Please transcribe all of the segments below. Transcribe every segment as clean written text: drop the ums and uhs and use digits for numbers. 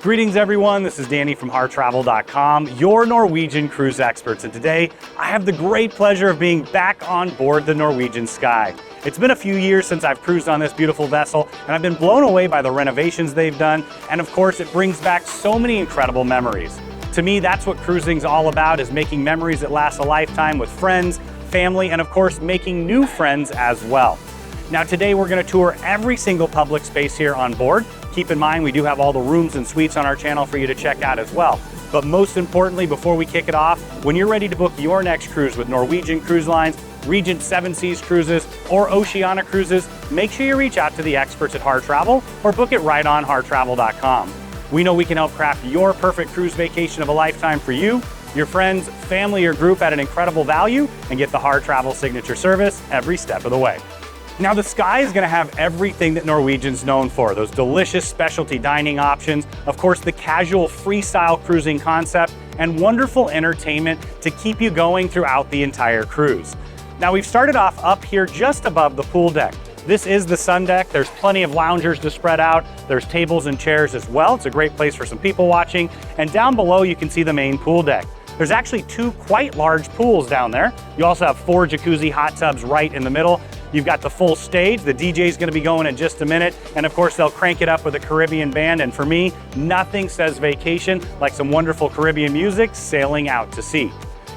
Greetings everyone, this is Danny from HarTravel.com, your Norwegian cruise experts, and today I have the great pleasure of being back on board the Norwegian Sky. It's been a few years since I've cruised on this beautiful vessel, and I've been blown away by the renovations they've done, and of course it brings back so many incredible memories. To me, that's what cruising's all about, is making memories that last a lifetime with friends, family, and of course making new friends as well. Now today we're going to tour every single public space here on board. Keep in mind, we do have all the rooms and suites on our channel for you to check out as well. But most importantly, before we kick it off, when you're ready to book your next cruise with Norwegian Cruise Lines, Regent 7 Seas Cruises, or Oceania Cruises, make sure you reach out to the experts at Hard Travel or book it right on HarTravel.com. We know we can help craft your perfect cruise vacation of a lifetime for you, your friends, family, or group at an incredible value, and get the Hard Travel signature service every step of the way. Now the Sky is going to have everything that Norwegian's known for, those delicious specialty dining options, of course the casual freestyle cruising concept, and wonderful entertainment to keep you going throughout the entire cruise. Now we've started off up here just above the pool deck. This is the sun deck. There's plenty of loungers to spread out. There's tables and chairs as well. It's a great place for some people watching. And down below you can see the main pool deck. There's actually two quite large pools down there. You also have 4 jacuzzi hot tubs right in the middle. You've got the full stage. The DJ is going to be going in just a minute. And of course, they'll crank it up with a Caribbean band. And for me, nothing says vacation like some wonderful Caribbean music sailing out to sea.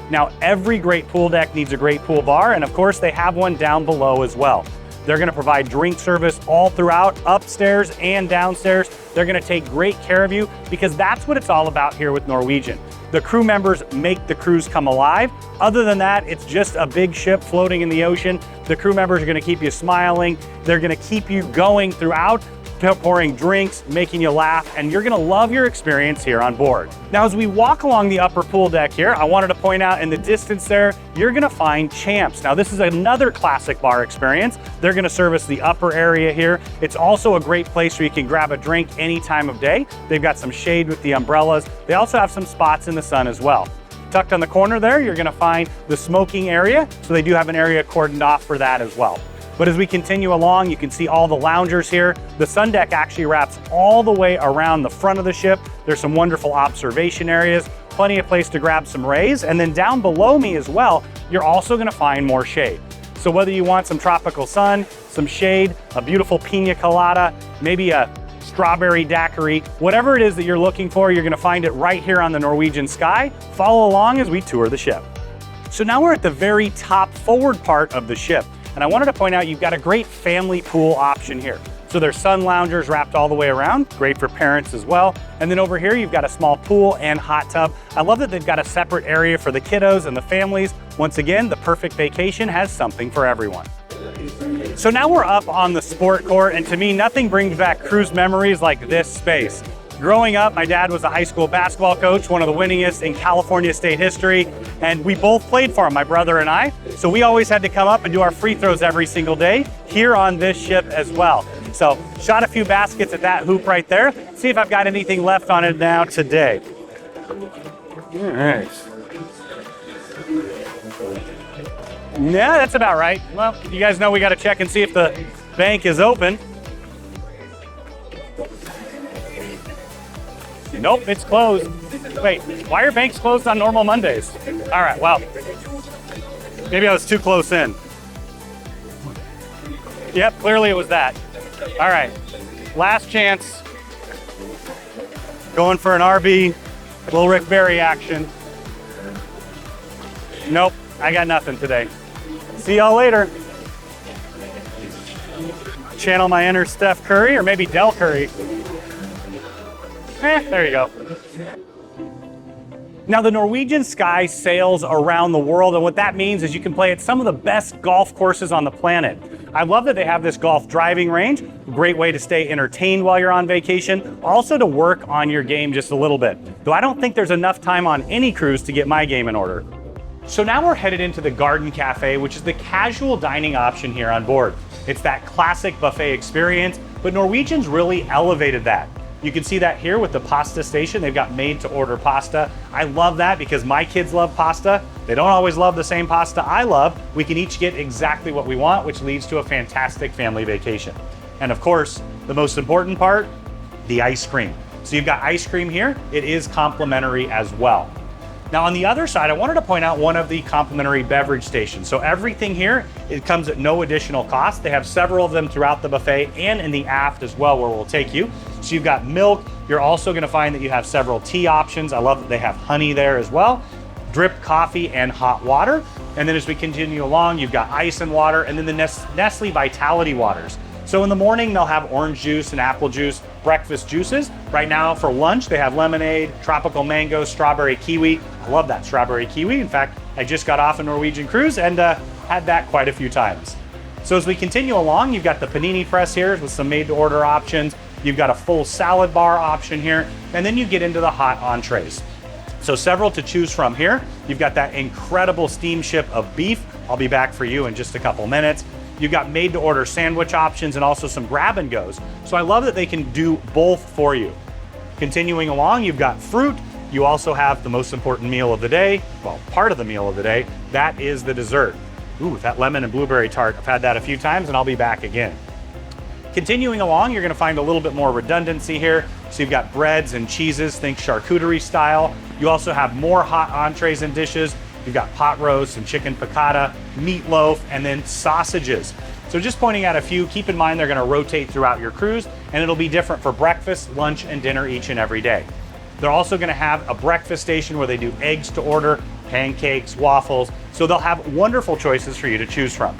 Now, every great pool deck needs a great pool bar. And of course, they have one down below as well. They're going to provide drink service all throughout, upstairs and downstairs. They're going to take great care of you because that's what it's all about here with Norwegian. The crew members make the cruise come alive. Other than that, it's just a big ship floating in the ocean. The crew members are going to keep you smiling. They're going to keep you going throughout, pouring drinks, making you laugh, and you're gonna love your experience here on board. Now, as we walk along the upper pool deck here, I wanted to point out in the distance there, you're gonna find Champs. Now, this is another classic bar experience. They're gonna service the upper area here. It's also a great place where you can grab a drink any time of day. They've got some shade with the umbrellas. They also have some spots in the sun as well. Tucked on the corner there, you're gonna find the smoking area. So they do have an area cordoned off for that as well. But as we continue along, you can see all the loungers here. The sun deck actually wraps all the way around the front of the ship. There's some wonderful observation areas, plenty of place to grab some rays. And then down below me as well, you're also gonna find more shade. So whether you want some tropical sun, some shade, a beautiful pina colada, maybe a strawberry daiquiri, whatever it is that you're looking for, you're gonna find it right here on the Norwegian Sky. Follow along as we tour the ship. So now we're at the very top forward part of the ship. And I wanted to point out you've got a great family pool option here. So there's sun loungers wrapped all the way around, great for parents as well. And then over here, you've got a small pool and hot tub. I love that they've got a separate area for the kiddos and the families. Once again, the perfect vacation has something for everyone. So now we're up on the sport court, and to me, nothing brings back cruise memories like this space. Growing up, my dad was a high school basketball coach, one of the winningest in California state history, and we both played for him, my brother and I. So we always had to come up and do our free throws every single day here on this ship as well. So shot a few baskets at that hoop right there. See if I've got anything left on it now today. All right. Yeah, that's about right. Well, you guys know we got to check and see if the bank is open. Nope, it's closed. Wait, why are banks closed on normal Mondays? All right, well, maybe I was too close in. Yep, clearly it was that. All right, last chance. Going for an RB, little Rick Barry action. Nope, I got nothing today. See y'all later. Channel my inner Steph Curry, or maybe Del Curry. There you go. Now the Norwegian Sky sails around the world, and what that means is you can play at some of the best golf courses on the planet. I love that they have this golf driving range, great way to stay entertained while you're on vacation, also to work on your game just a little bit. Though I don't think there's enough time on any cruise to get my game in order. So now we're headed into the Garden Cafe, which is the casual dining option here on board. It's that classic buffet experience, but Norwegian's really elevated that. You can see that here with the pasta station. They've got made to order pasta. I love that because my kids love pasta. They don't always love the same pasta I love. We can each get exactly what we want, which leads to a fantastic family vacation. And of course, the most important part, the ice cream. So you've got ice cream here. It is complimentary as well. Now on the other side, I wanted to point out one of the complimentary beverage stations. So everything here, it comes at no additional cost. They have several of them throughout the buffet and in the aft as well, where we'll take you. So you've got milk. You're also gonna find that you have several tea options. I love that they have honey there as well, drip coffee and hot water. And then as we continue along, you've got ice and water, and then the Nestle Vitality waters. So in the morning, they'll have orange juice and apple juice, breakfast juices. Right now for lunch, they have lemonade, tropical mango, strawberry kiwi. I love that strawberry kiwi. In fact, I just got off a Norwegian Cruise and had that quite a few times. So as we continue along, you've got the panini press here with some made to order options. You've got a full salad bar option here, and then you get into the hot entrees. So several to choose from here. You've got that incredible steamship of beef. I'll be back for you in just a couple minutes. You've got made to order sandwich options and also some grab and goes. So I love that they can do both for you. Continuing along, you've got fruit. You also have the most important meal of the day. Well, part of the meal of the day. That is the dessert. Ooh, that lemon and blueberry tart. I've had that a few times and I'll be back again. Continuing along, you're gonna find a little bit more redundancy here. So you've got breads and cheeses, think charcuterie style. You also have more hot entrees and dishes. You've got pot roast and chicken piccata, meatloaf, and then sausages. So just pointing out a few, keep in mind they're gonna rotate throughout your cruise, and it'll be different for breakfast, lunch, and dinner each and every day. They're also gonna have a breakfast station where they do eggs to order, pancakes, waffles, so they'll have wonderful choices for you to choose from.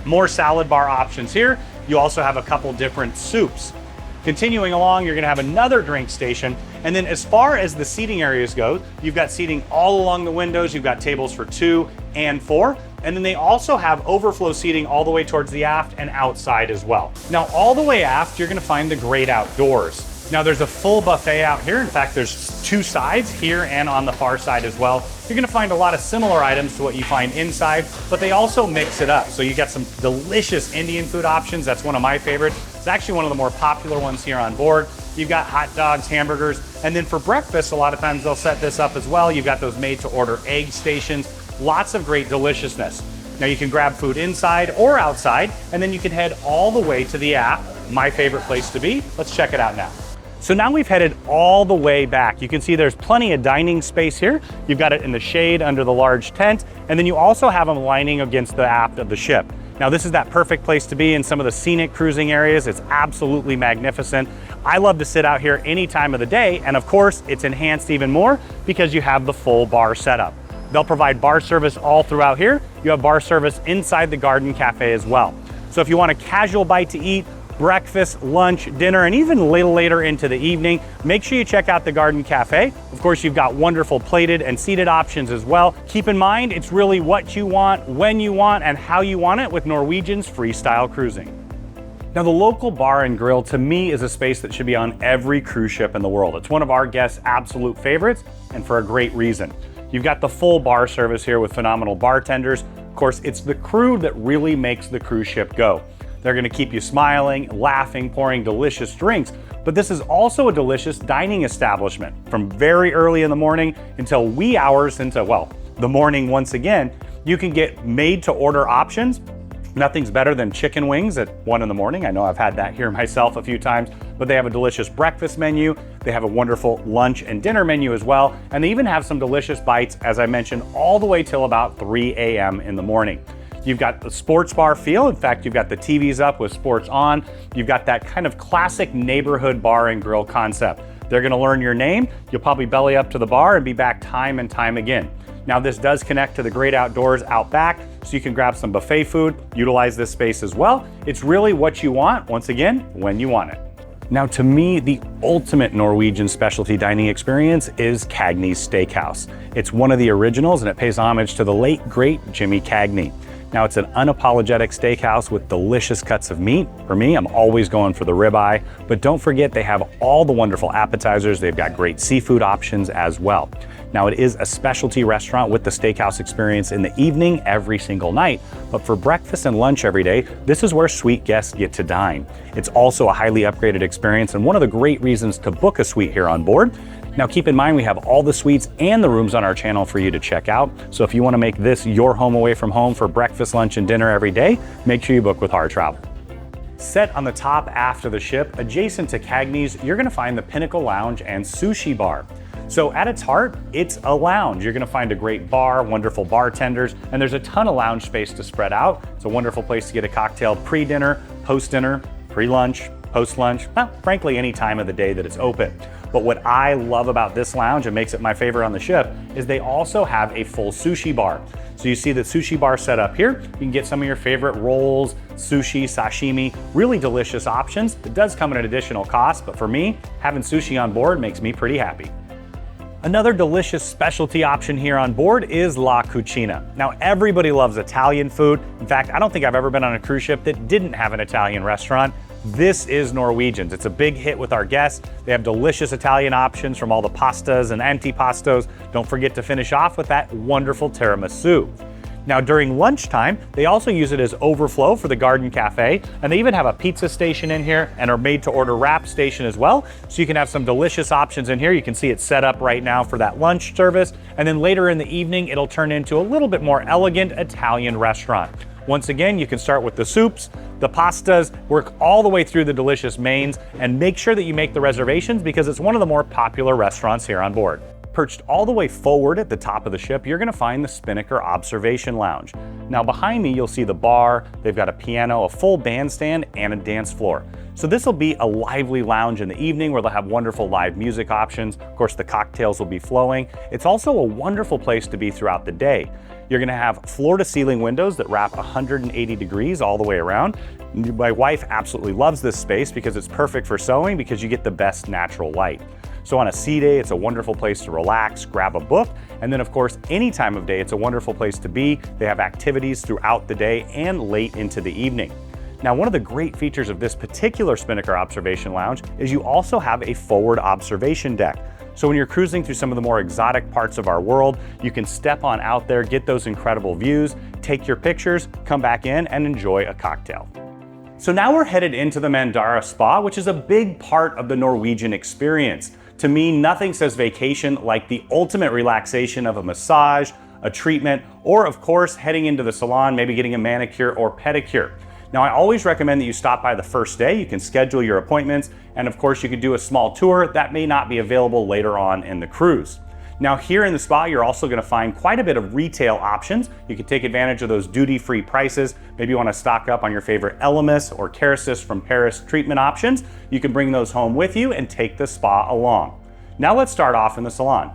More salad bar options here. You also have a couple different soups. Continuing along, you're gonna have another drink station. And then as far as the seating areas go, you've got seating all along the windows. You've got tables for 2 and 4. And then they also have overflow seating all the way towards the aft and outside as well. Now, all the way aft, you're gonna find the great outdoors. Now there's a full buffet out here. In fact, there's 2 sides here and on the far side as well. You're gonna find a lot of similar items to what you find inside, but they also mix it up. So you got some delicious Indian food options. That's one of my favorites. It's actually one of the more popular ones here on board. You've got hot dogs, hamburgers, and then for breakfast, a lot of times they'll set this up as well. You've got those made to order egg stations. Lots of great deliciousness. Now you can grab food inside or outside, and then you can head all the way to the aft. My favorite place to be. Let's check it out now. So now we've headed all the way back. You can see there's plenty of dining space here. You've got it in the shade under the large tent, and then you also have them lining against the aft of the ship. Now this is that perfect place to be in some of the scenic cruising areas. It's absolutely magnificent. I love to sit out here any time of the day, and of course it's enhanced even more because you have the full bar setup. They'll provide bar service all throughout here. You have bar service inside the garden cafe as well. So if you want a casual bite to eat, breakfast, lunch, dinner, and even a little later into the evening, make sure you check out the Garden Cafe. Of course, you've got wonderful plated and seated options as well. Keep in mind, it's really what you want, when you want, and how you want it with Norwegian's freestyle cruising. Now, the local bar and grill, to me, is a space that should be on every cruise ship in the world. It's one of our guests' absolute favorites, and for a great reason. You've got the full bar service here with phenomenal bartenders. Of course, it's the crew that really makes the cruise ship go. They're gonna keep you smiling, laughing, pouring delicious drinks, but this is also a delicious dining establishment. From very early in the morning until wee hours into, well, the morning once again, you can get made to order options. Nothing's better than chicken wings at 1 in the morning. I know I've had that here myself a few times, but they have a delicious breakfast menu. They have a wonderful lunch and dinner menu as well. And they even have some delicious bites, as I mentioned, all the way till about 3 a.m. in the morning. You've got the sports bar feel. In fact, you've got the TVs up with sports on. You've got that kind of classic neighborhood bar and grill concept. They're gonna learn your name. You'll probably belly up to the bar and be back time and time again. Now this does connect to the great outdoors out back, so you can grab some buffet food, utilize this space as well. It's really what you want, once again, when you want it. Now to me, the ultimate Norwegian specialty dining experience is Cagney's Steakhouse. It's one of the originals and it pays homage to the late, great Jimmy Cagney. Now it's an unapologetic steakhouse with delicious cuts of meat. For me, I'm always going for the ribeye, but don't forget they have all the wonderful appetizers. They've got great seafood options as well. Now it is a specialty restaurant with the steakhouse experience in the evening every single night, but for breakfast and lunch every day, this is where suite guests get to dine. It's also a highly upgraded experience and one of the great reasons to book a suite here on board. Now keep in mind we have all the suites and the rooms on our channel for you to check out. So if you want to make this your home away from home for breakfast, lunch, and dinner every day, make sure you book with Our Travel. Set on the top aft of the ship, adjacent to Cagney's, you're gonna find the Pinnacle Lounge and Sushi Bar. So at its heart, it's a lounge. You're gonna find a great bar, wonderful bartenders, and there's a ton of lounge space to spread out. It's a wonderful place to get a cocktail pre-dinner, post-dinner, pre-lunch, post-lunch, well, frankly, any time of the day that it's open. But what I love about this lounge and makes it my favorite on the ship is they also have a full sushi bar. So you see the sushi bar set up here. You can get some of your favorite rolls, sushi, sashimi, really delicious options. It does come at an additional cost, but for me, having sushi on board makes me pretty happy. Another delicious specialty option here on board is La Cucina. Now, everybody loves Italian food. In fact, I don't think I've ever been on a cruise ship that didn't have an Italian restaurant. This is Norwegian's. It's a big hit with our guests. They have delicious Italian options from all the pastas and antipastos. Don't forget to finish off with that wonderful tiramisu. Now, during lunchtime, they also use it as overflow for the Garden Cafe, and they even have a pizza station in here and a made-to-order wrap station as well, so you can have some delicious options in here. You can see it set up right now for that lunch service, and then later in the evening, it'll turn into a little bit more elegant Italian restaurant. Once again, you can start with the soups, the pastas, work all the way through the delicious mains, and make sure that you make the reservations because it's one of the more popular restaurants here on board. Perched all the way forward at the top of the ship, you're gonna find the Spinnaker Observation Lounge. Now behind me, you'll see the bar, they've got a piano, a full bandstand, and a dance floor. So this will be a lively lounge in the evening where they'll have wonderful live music options. Of course, the cocktails will be flowing. It's also a wonderful place to be throughout the day. You're gonna have floor-to-ceiling windows that wrap 180 degrees all the way around. My wife absolutely loves this space because it's perfect for sewing because you get the best natural light. So on a sea day, it's a wonderful place to relax, grab a book, and then of course, any time of day, it's a wonderful place to be. They have activities throughout the day and late into the evening. Now, one of the great features of this particular Spinnaker Observation Lounge is you also have a forward observation deck. So when you're cruising through some of the more exotic parts of our world, you can step on out there, get those incredible views, take your pictures, come back in and enjoy a cocktail. So now we're headed into the Mandara Spa, which is a big part of the Norwegian experience. To me, nothing says vacation like the ultimate relaxation of a massage, a treatment, or of course, heading into the salon, maybe getting a manicure or pedicure. Now, I always recommend that you stop by the first day. You can schedule your appointments, and of course, you could do a small tour that may not be available later on in the cruise. Now, here in the spa, you're also gonna find quite a bit of retail options. You can take advantage of those duty-free prices. Maybe you wanna stock up on your favorite Elemis or Kerasis from Paris treatment options. You can bring those home with you and take the spa along. Now let's start off in the salon.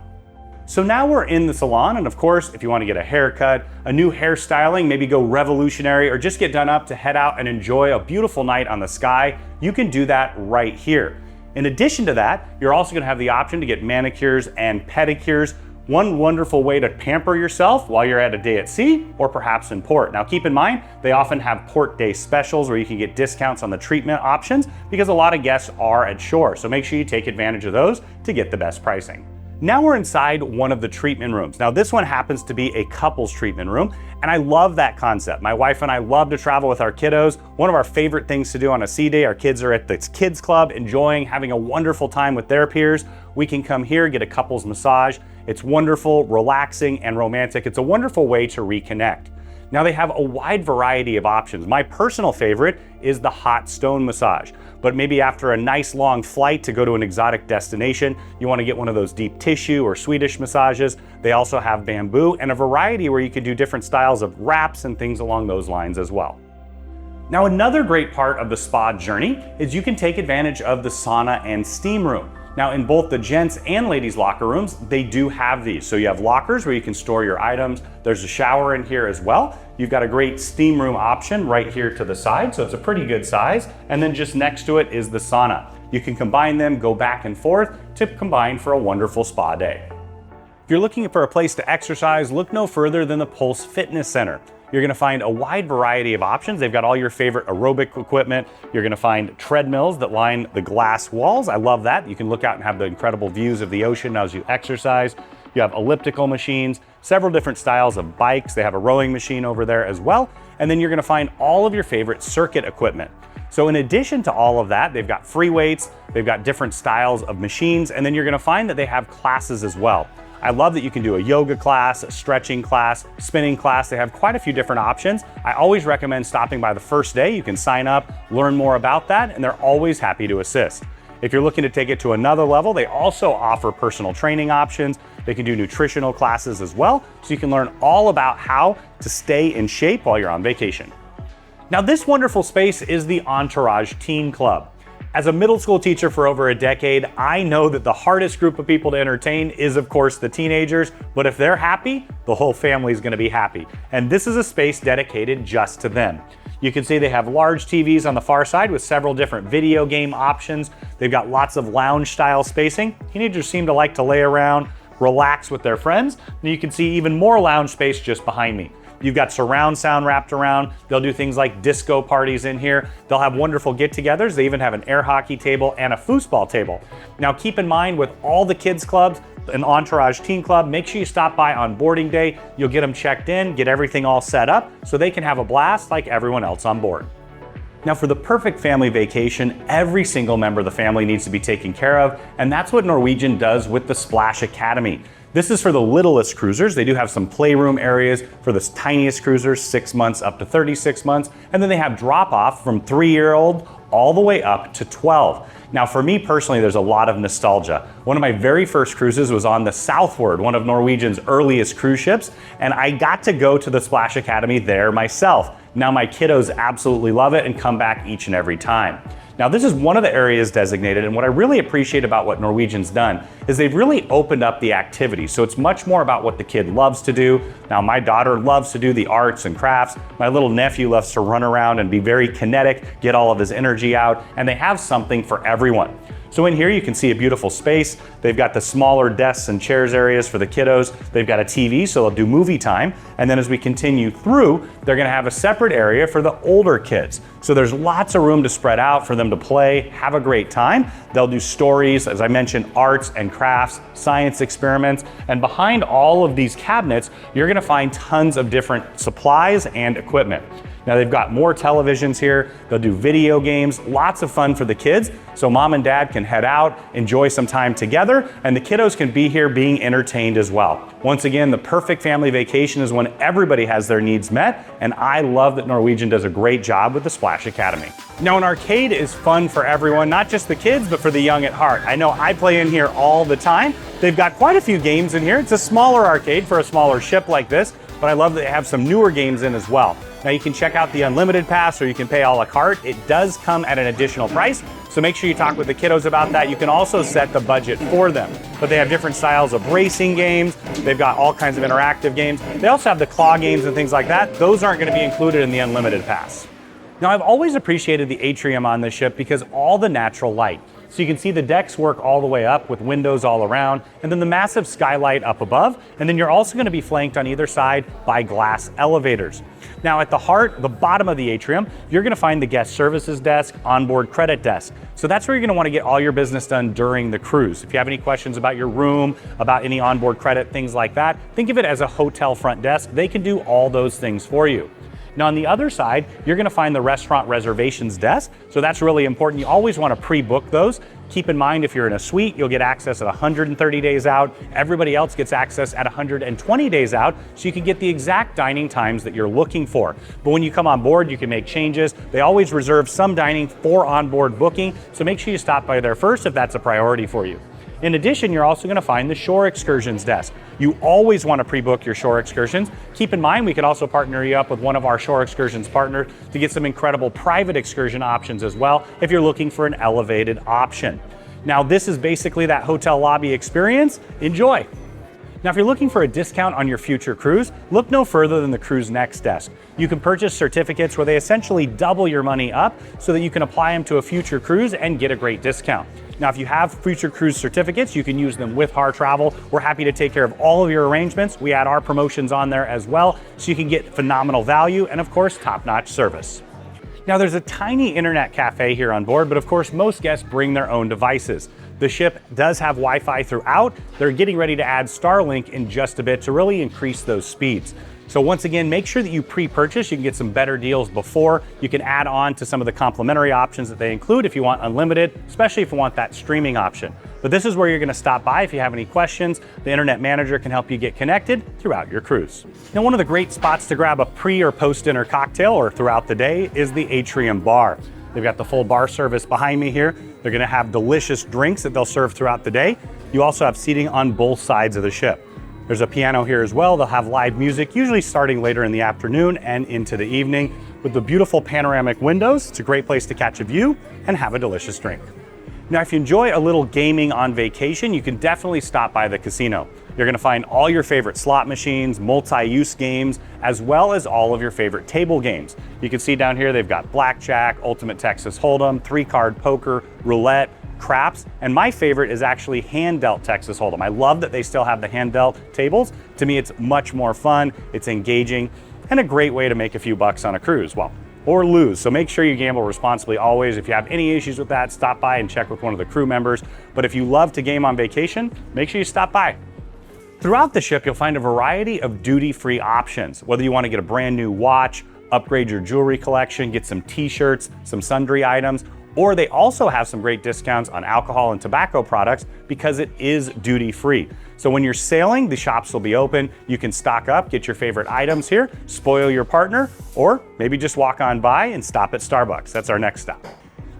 So now we're in the salon, and of course, if you want to get a haircut, a new hairstyling, maybe go revolutionary, or just get done up to head out and enjoy a beautiful night on the Sky, you can do that right here. In addition to that, you're also going to have the option to get manicures and pedicures. One wonderful way to pamper yourself while you're at a day at sea or perhaps in port. Now keep in mind, they often have port day specials where you can get discounts on the treatment options because a lot of guests are at shore. So make sure you take advantage of those to get the best pricing. Now we're inside one of the treatment rooms. Now this one happens to be a couples treatment room, and I love that concept. My wife and I love to travel with our kiddos. One of our favorite things to do on a sea day, our kids are at the kids club, enjoying, having a wonderful time with their peers. We can come here, get a couples massage. It's wonderful, relaxing, and romantic. It's a wonderful way to reconnect. Now they have a wide variety of options. My personal favorite is the hot stone massage. But maybe after a nice long flight to go to an exotic destination, you want to get one of those deep tissue or Swedish massages. They also have bamboo and a variety where you can do different styles of wraps and things along those lines as well. Now another great part of the spa journey is you can take advantage of the sauna and steam room. Now in both the gents and ladies locker rooms, they do have these. So you have lockers where you can store your items. There's a shower in here as well. You've got a great steam room option right here to the side, so it's a pretty good size. And then just next to it is the sauna. You can combine them, go back and forth to combine for a wonderful spa day. If you're looking for a place to exercise, look no further than the Pulse Fitness Center. You're gonna find a wide variety of options. They've got all your favorite aerobic equipment. You're gonna find treadmills that line the glass walls. I love that. You can look out and have the incredible views of the ocean as you exercise. You have elliptical machines, several different styles of bikes. They have a rowing machine over there as well. And then you're gonna find all of your favorite circuit equipment. So in addition to all of that, they've got free weights, they've got different styles of machines, and then you're gonna find that they have classes as well. I love that you can do a yoga class, a stretching class, spinning class. They have quite a few different options. I always recommend stopping by the first day. You can sign up, learn more about that, and they're always happy to assist. If you're looking to take it to another level, they also offer personal training options. They can do nutritional classes as well, so you can learn all about how to stay in shape while you're on vacation. Now, this wonderful space is the Entourage Teen Club. As a middle school teacher for over a decade, I know that the hardest group of people to entertain is, of course, the teenagers, but if they're happy, the whole family is going to be happy. And this is a space dedicated just to them. You can see they have large TVs on the far side with several different video game options. They've got lots of lounge style spacing. Teenagers seem to like to lay around, relax with their friends. And you can see even more lounge space just behind me. You've got surround sound wrapped around. They'll do things like disco parties in here. They'll have wonderful get-togethers. They even have an air hockey table and a foosball table. Now keep in mind, with all the kids clubs, an Entourage Teen Club, make sure you stop by on boarding day. You'll get them checked in, get everything all set up so they can have a blast like everyone else on board. Now, for the perfect family vacation, every single member of the family needs to be taken care of, and that's what Norwegian does with the Splash Academy. This is for the littlest cruisers. They do have some playroom areas for the tiniest cruisers, 6 months up to 36 months, and then they have drop-off from 3-year-old all the way up to 12. Now, for me personally, there's a lot of nostalgia. One of my very first cruises was on the Southward, one of Norwegian's earliest cruise ships, and I got to go to the Splash Academy there myself. Now my kiddos absolutely love it and come back each and every time. Now, this is one of the areas designated, and what I really appreciate about what Norwegian's done is they've really opened up the activity. So it's much more about what the kid loves to do. Now, my daughter loves to do the arts and crafts. My little nephew loves to run around and be very kinetic, get all of his energy out, and they have something for everyone. So in here you can see a beautiful space. They've got the smaller desks and chairs areas for the kiddos. They've got a TV, so they'll do movie time. And then as we continue through, they're gonna have a separate area for the older kids. So there's lots of room to spread out for them to play, have a great time. They'll do stories, as I mentioned, arts and crafts, science experiments. And behind all of these cabinets, you're gonna find tons of different supplies and equipment. Now they've got more televisions here. They'll do video games, lots of fun for the kids. So mom and dad can head out, enjoy some time together, and the kiddos can be here being entertained as well. Once again, the perfect family vacation is when everybody has their needs met, and I love that Norwegian does a great job with the Splash Academy. Now, an arcade is fun for everyone, not just the kids, but for the young at heart. I know I play in here all the time. They've got quite a few games in here. It's a smaller arcade for a smaller ship like this, but I love that they have some newer games in as well. Now you can check out the unlimited pass or you can pay a la carte. It does come at an additional price, so make sure you talk with the kiddos about that. You can also set the budget for them. But they have different styles of racing games. They've got all kinds of interactive games. They also have the claw games and things like that. Those aren't going to be included in the unlimited pass. Now, I've always appreciated the atrium on this ship because all the natural light. So you can see the decks work all the way up with windows all around, and then the massive skylight up above, and then you're also going to be flanked on either side by glass elevators. Now at the heart, the bottom of the atrium, you're going to find the guest services desk, onboard credit desk. So that's where you're going to want to get all your business done during the cruise. If you have any questions about your room, about any onboard credit, things like that, think of it as a hotel front desk. They can do all those things for you. Now on the other side, you're gonna find the restaurant reservations desk. So that's really important. You always wanna pre-book those. Keep in mind, if you're in a suite, you'll get access at 130 days out. Everybody else gets access at 120 days out, so you can get the exact dining times that you're looking for. But when you come on board, you can make changes. They always reserve some dining for onboard booking, so make sure you stop by there first if that's a priority for you. In addition, you're also going to find the shore excursions desk. You always want to pre-book your shore excursions. Keep in mind, we could also partner you up with one of our shore excursions partners to get some incredible private excursion options as well if you're looking for an elevated option. Now, this is basically that hotel lobby experience. Enjoy. Now, if you're looking for a discount on your future cruise, look no further than the Cruise Next desk. You can purchase certificates where they essentially double your money up so that you can apply them to a future cruise and get a great discount. Now, if you have future cruise certificates, you can use them with Har Travel. We're happy to take care of all of your arrangements. We add our promotions on there as well, so you can get phenomenal value and, of course, top-notch service. Now, there's a tiny internet cafe here on board, but of course, most guests bring their own devices. The ship does have Wi-Fi throughout. They're getting ready to add Starlink in just a bit to really increase those speeds. So once again, make sure that you pre-purchase. You can get some better deals before. You can add on to some of the complimentary options that they include if you want unlimited, especially if you want that streaming option. But this is where you're gonna stop by if you have any questions. The internet manager can help you get connected throughout your cruise. Now, one of the great spots to grab a pre or post-dinner cocktail or throughout the day is the Atrium bar. They've got the full bar service behind me here. They're gonna have delicious drinks that they'll serve throughout the day. You also have seating on both sides of the ship. There's a piano here as well. They'll have live music, usually starting later in the afternoon and into the evening. With the beautiful panoramic windows, it's a great place to catch a view and have a delicious drink. Now, if you enjoy a little gaming on vacation, you can definitely stop by the casino. You're gonna find all your favorite slot machines, multi-use games, as well as all of your favorite table games. You can see down here, they've got blackjack, ultimate Texas Hold'em, 3-card poker, roulette, craps, and my favorite is actually hand-dealt Texas Hold'em. I love that they still have the hand-dealt tables. To me, it's much more fun, it's engaging, and a great way to make a few bucks on a cruise, well, or lose. So make sure you gamble responsibly always. If you have any issues with that, stop by and check with one of the crew members. But if you love to game on vacation, make sure you stop by. Throughout the ship, you'll find a variety of duty-free options, whether you want to get a brand new watch, upgrade your jewelry collection, get some t-shirts, some sundry items, or they also have some great discounts on alcohol and tobacco products because it is duty-free. So when you're sailing, the shops will be open. You can stock up, get your favorite items here, spoil your partner, or maybe just walk on by and stop at Starbucks. That's our next stop.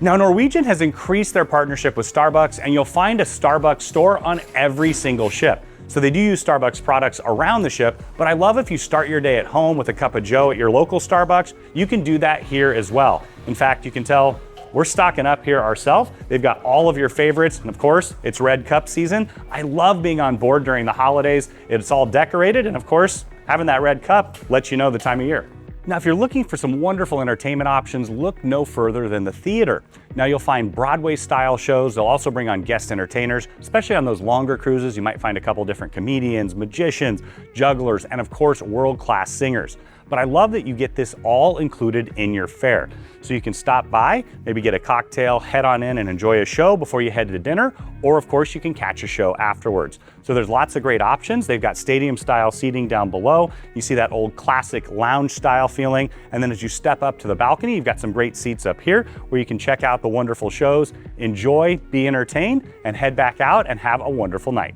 Now, Norwegian has increased their partnership with Starbucks, and you'll find a Starbucks store on every single ship. So they do use Starbucks products around the ship, but I love if you start your day at home with a cup of joe at your local Starbucks, you can do that here as well. In fact, you can tell we're stocking up here ourselves. They've got all of your favorites, and of course, it's red cup season. I love being on board during the holidays. It's all decorated, and of course, having that red cup lets you know the time of year. Now, if you're looking for some wonderful entertainment options, look no further than the theater. Now, you'll find Broadway-style shows. They'll also bring on guest entertainers, especially on those longer cruises. You might find a couple different comedians, magicians, jugglers, and of course, world-class singers. But I love that you get this all included in your fare. So you can stop by, maybe get a cocktail, head on in and enjoy a show before you head to dinner, or of course you can catch a show afterwards. So there's lots of great options. They've got stadium style seating down below. You see that old classic lounge style feeling. And then as you step up to the balcony, you've got some great seats up here where you can check out the wonderful shows, enjoy, be entertained, and head back out and have a wonderful night.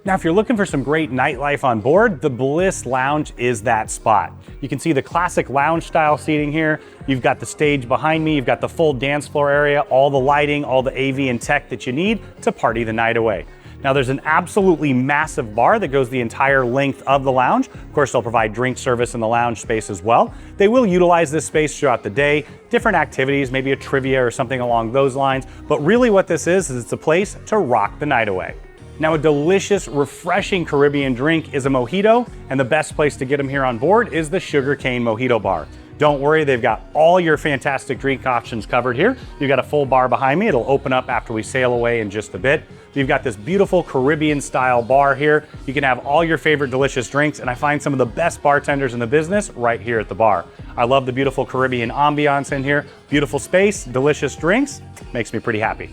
Now, if you're looking for some great nightlife on board, the Bliss Lounge is that spot. You can see the classic lounge style seating here. You've got the stage behind me. You've got the full dance floor area, all the lighting, all the AV and tech that you need to party the night away. Now, there's an absolutely massive bar that goes the entire length of the lounge. Of course, they'll provide drink service in the lounge space as well. They will utilize this space throughout the day, different activities, maybe a trivia or something along those lines. But really what this is it's a place to rock the night away. Now, a delicious, refreshing Caribbean drink is a Mojito, and the best place to get them here on board is the Sugarcane Mojito Bar. Don't worry, they've got all your fantastic drink options covered here. You've got a full bar behind me. It'll open up after we sail away in just a bit. You've got this beautiful Caribbean style bar here. You can have all your favorite delicious drinks, and I find some of the best bartenders in the business right here at the bar. I love the beautiful Caribbean ambiance in here. Beautiful space, delicious drinks, makes me pretty happy.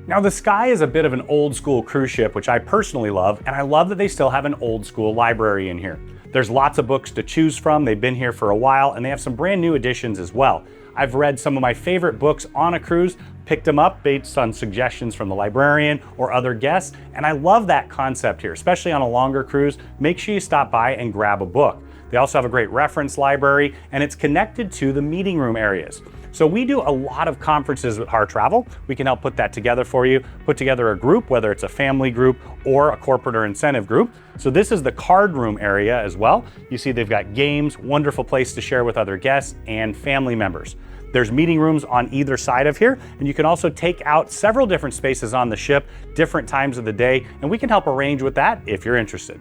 Now, the Sky is a bit of an old school cruise ship, which I personally love, and I love that they still have an old school library in here. There's lots of books to choose from. They've been here for a while, and they have some brand new editions as well. I've read some of my favorite books on a cruise, picked them up based on suggestions from the librarian or other guests, and I love that concept here, especially on a longer cruise. Make sure you stop by and grab a book. They also have a great reference library, and it's connected to the meeting room areas. So we do a lot of conferences with Har Travel. We can help put that together for you, put together a group, whether it's a family group or a corporate or incentive group. So this is the card room area as well. You see they've got games, wonderful place to share with other guests and family members. There's meeting rooms on either side of here, and you can also take out several different spaces on the ship, different times of the day, and we can help arrange with that if you're interested.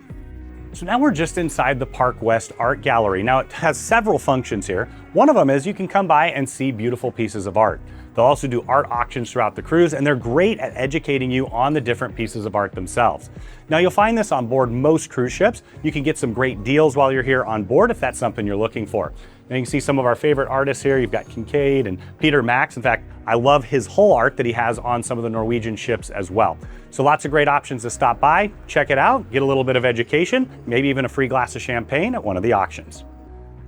So now we're just inside the Park West Art Gallery. Now it has several functions here. One of them is you can come by and see beautiful pieces of art. They'll also do art auctions throughout the cruise, and they're great at educating you on the different pieces of art themselves. Now you'll find this on board most cruise ships. You can get some great deals while you're here on board if that's something you're looking for. Now you can see some of our favorite artists here. You've got Kincaid and Peter Max. In fact, I love his whole art that he has on some of the Norwegian ships as well. So lots of great options to stop by, check it out, get a little bit of education, maybe even a free glass of champagne at one of the auctions.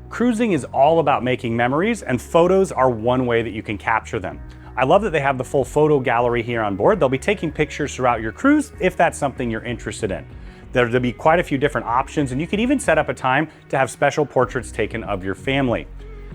Cruising is all about making memories, and photos are one way that you can capture them. I love that they have the full photo gallery here on board. They'll be taking pictures throughout your cruise if that's something you're interested in. There'll be quite a few different options, and you can even set up a time to have special portraits taken of your family.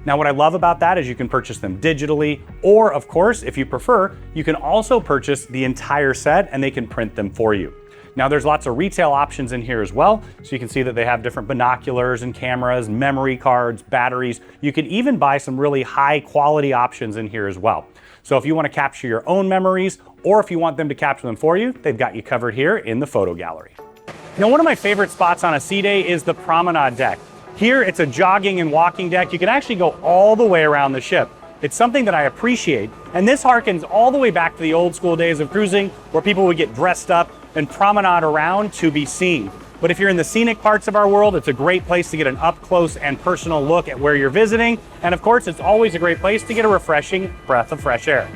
Now, what I love about that is you can purchase them digitally, or of course, if you prefer, you can also purchase the entire set and they can print them for you. Now, there's lots of retail options in here as well. So you can see that they have different binoculars and cameras, memory cards, batteries. You can even buy some really high quality options in here as well. So if you want to capture your own memories, or if you want them to capture them for you, they've got you covered here in the photo gallery. Now, one of my favorite spots on a sea day is the Promenade deck. Here, it's a jogging and walking deck. You can actually go all the way around the ship. It's something that I appreciate, and this harkens all the way back to the old school days of cruising, where people would get dressed up and promenade around to be seen. But if you're in the scenic parts of our world, it's a great place to get an up close and personal look at where you're visiting. And of course, it's always a great place to get a refreshing breath of fresh air.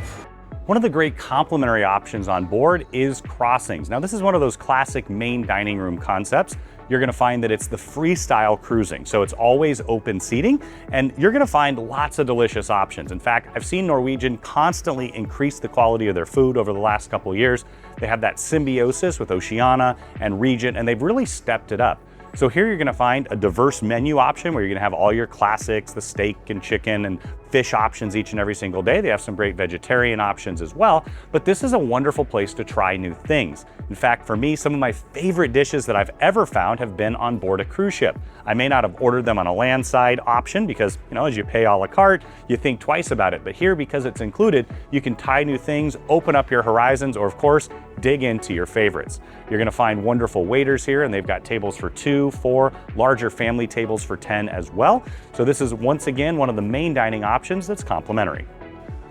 One of the great complimentary options on board is crossings. Now, this is one of those classic main dining room concepts. You're gonna find that it's the freestyle cruising. So it's always open seating, and you're gonna find lots of delicious options. In fact, I've seen Norwegian constantly increase the quality of their food over the last couple of years. They have that symbiosis with Oceania and Regent, and they've really stepped it up. So here you're gonna find a diverse menu option where you're gonna have all your classics, the steak and chicken and fish options each and every single day. They have some great vegetarian options as well, but this is a wonderful place to try new things. In fact, for me, some of my favorite dishes that I've ever found have been on board a cruise ship. I may not have ordered them on a landside option because, as you pay a la carte, you think twice about it. But here, because it's included, you can try new things, open up your horizons, or of course, dig into your favorites. You're gonna find wonderful waiters here, and they've got tables for 2, 4, larger family tables for 10 as well. So this is once again one of the main dining options that's complimentary.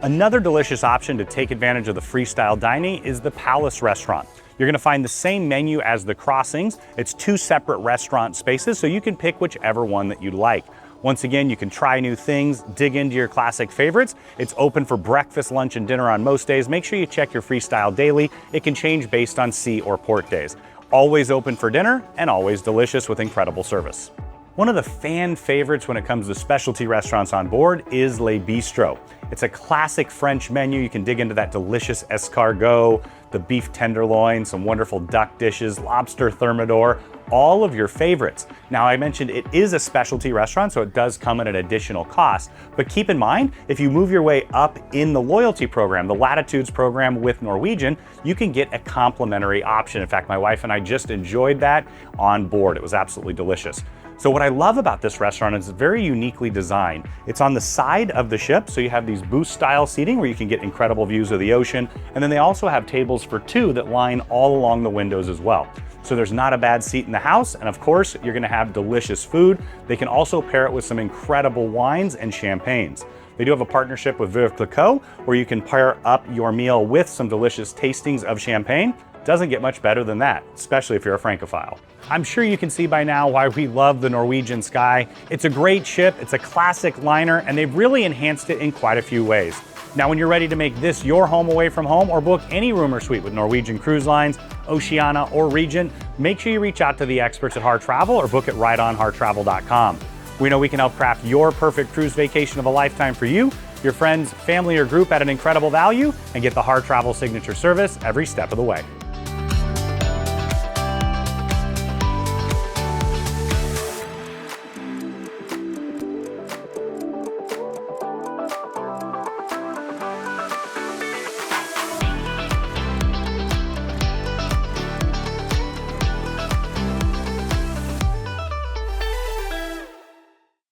Another delicious option to take advantage of the freestyle dining is the Palace restaurant. You're gonna find the same menu as the crossings. It's 2 separate restaurant spaces, so you can pick whichever one that you like. Once again, you can try new things, dig into your classic favorites. It's open for breakfast, lunch, and dinner on most days. Make sure you check your freestyle daily. It can change based on sea or port days. Always open for dinner and always delicious with incredible service. One of the fan favorites when it comes to specialty restaurants on board is Le Bistro. It's a classic French menu. You can dig into that delicious escargot, the beef tenderloin, some wonderful duck dishes, lobster thermidor, all of your favorites. Now, I mentioned it is a specialty restaurant, so it does come at an additional cost. But keep in mind, if you move your way up in the loyalty program, the Latitudes program with Norwegian, you can get a complimentary option. In fact, my wife and I just enjoyed that on board. It was absolutely delicious. So what I love about this restaurant is it's very uniquely designed. It's on the side of the ship, so you have these booth style seating where you can get incredible views of the ocean. And then they also have tables for 2 that line all along the windows as well. So there's not a bad seat in the house. And of course, you're gonna have delicious food. They can also pair it with some incredible wines and champagnes. They do have a partnership with Veuve Clicquot where you can pair up your meal with some delicious tastings of champagne. Doesn't get much better than that, especially if you're a Francophile. I'm sure you can see by now why we love the Norwegian Sky. It's a great ship, it's a classic liner, and they've really enhanced it in quite a few ways. Now, when you're ready to make this your home away from home or book any room or suite with Norwegian Cruise Lines, Oceania, or Regent, make sure you reach out to the experts at Heart Travel or book it right on hearttravel.com. We know we can help craft your perfect cruise vacation of a lifetime for you, your friends, family, or group at an incredible value, and get the Heart Travel signature service every step of the way.